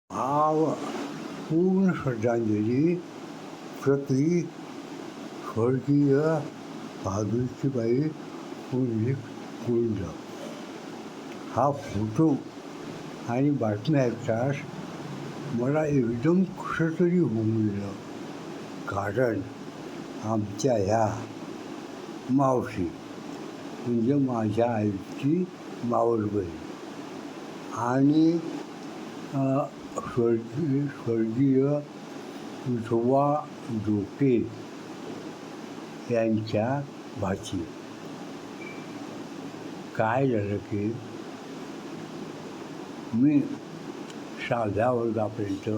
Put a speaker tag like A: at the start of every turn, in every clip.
A: भावपूर्ण श्रद्धांजली प्रति स्वर्गीय भादुरकीबाई पुंडलिक कुंड. हा फोटो आणि बातम्या ऐकताच मला एकदम कसंतरी होऊन गेलं. कारण आमच्या ह्या मावशी म्हणजे माझ्या आईची मावसबहीण आणि स्वर्गीय विठोबा डोके यांच्या भाची. काय झालं की मी 6व्या वर्गापर्यंत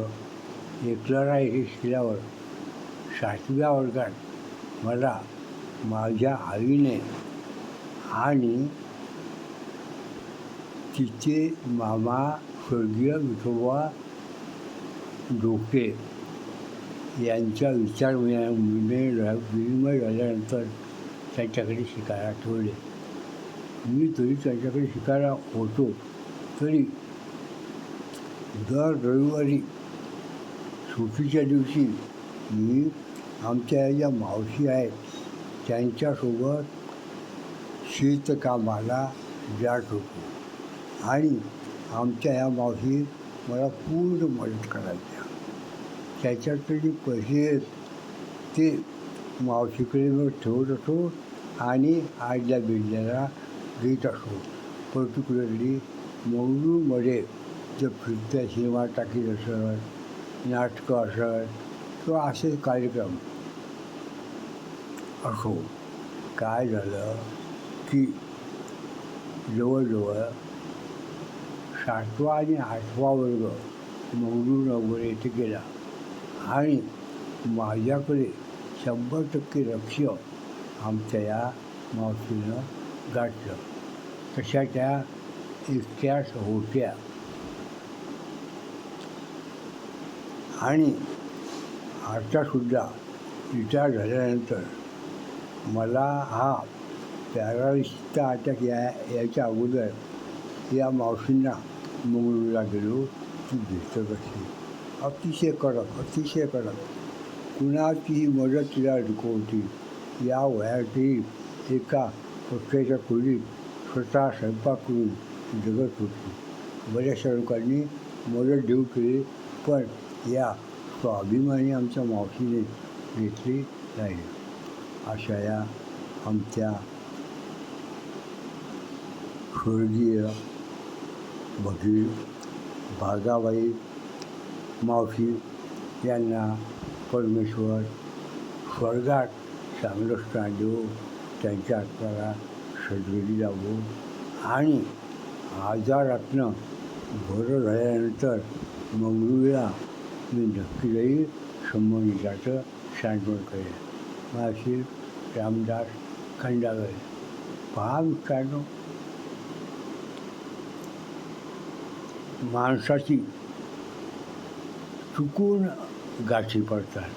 A: एकलरा येथे शिकल्यावर 7व्या वर्गात मला माझ्या आईने आणि तिचे मामा स्वर्गीय विठोबा डोके यांच्या विनिमय झाल्यानंतर त्यांच्याकडे शिकायला ठेवले. मी तरी त्यांच्याकडे शिकायला होतो तरी दर रविवारी सुट्टीच्या दिवशी मी आमच्या ज्या मावशी आहेत त्यांच्यासोबत शेतकामाला जात होतो आणि आमच्या ह्या मावशी मला पूर्ण मदत करायच्या. त्याच्यातले जे पैसे आहेत ते मावशीकडे मी ठेवत असो आणि आईला बिडल्याला देत असो. पर्टिक्युलरली मंगळूरमध्ये जे फिरत्या सिनेमा टाकीत असत, नाटकं असत किंवा असे कार्यक्रम असो. काय झालं की जवळजवळ 7वा आणि 8वा वर्ग मंगळूरनगर येथे गेला आणि माझ्याकडे 100% लक्ष आमच्या या मावशीनं गाठलं. तशा त्या एकट्याच होत्या आणि आतासुद्धा रिटायर झाल्यानंतर मला हा पॅरालिसिसचा अटॅक याच्या अगोदर या मावशींना मंगळूरला गेलो ती भेटत कशी. अतिशय कडक कुणाचीही मदत तिला नको होती. या वयातही एका पत्र्याच्या खोलीत स्वतः स्वयंपाक करून जगत होती. बऱ्याचशा लोकांनी मदत देऊ केली पण या स्वाभिमानी आमच्या मावशीने घेतली नाही. अशा या आमच्या स्वर्गीय भगीर भागाबाई मावशी यांना परमेश्वर स्वर्गात चांगलं स्थान देवो, त्यांच्या आत्म्याला सद्गती लावो आणि आजारातनं बरं झाल्यानंतर मंगळूरला मी नक्की जाईल, संबंधिताचं सांत्वन करेन. मावशी रामदास खंडागळे. पहा मित्रांनो, माणसाची चुकून गाठी पडतात.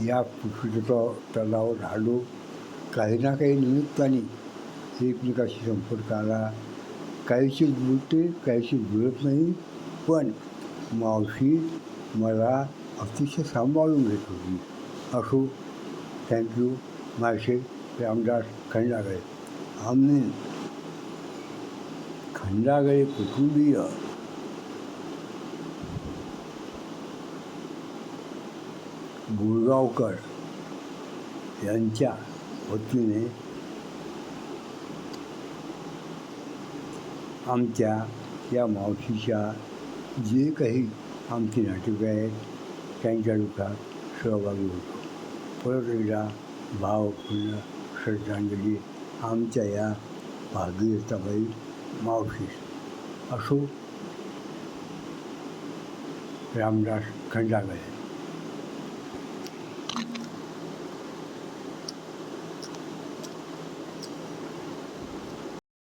A: या पृथ्वीच्या तलावर आलो, काही ना काही निमित्ताने एकमेकाशी संपर्क आला. काहीशी जुळते, काहीशी जुळत नाही, पण मावशी मला अतिशय सांभाळून घेत होती. असो, थँक्यू मावशी रामदास खंडागळे. आम्ही खंडागळे कुटुंबीय गुळगावकर यांच्या वतीने आमच्या या मावशीच्या जे काही आमची नाटकं आहेत त्यांच्या दुःखात सहभागी होतो. परत एकदा भावपूर्ण श्रद्धांजली आमच्या या भागीरथीबाई मावशीस. असो, रामदास खंडागळे.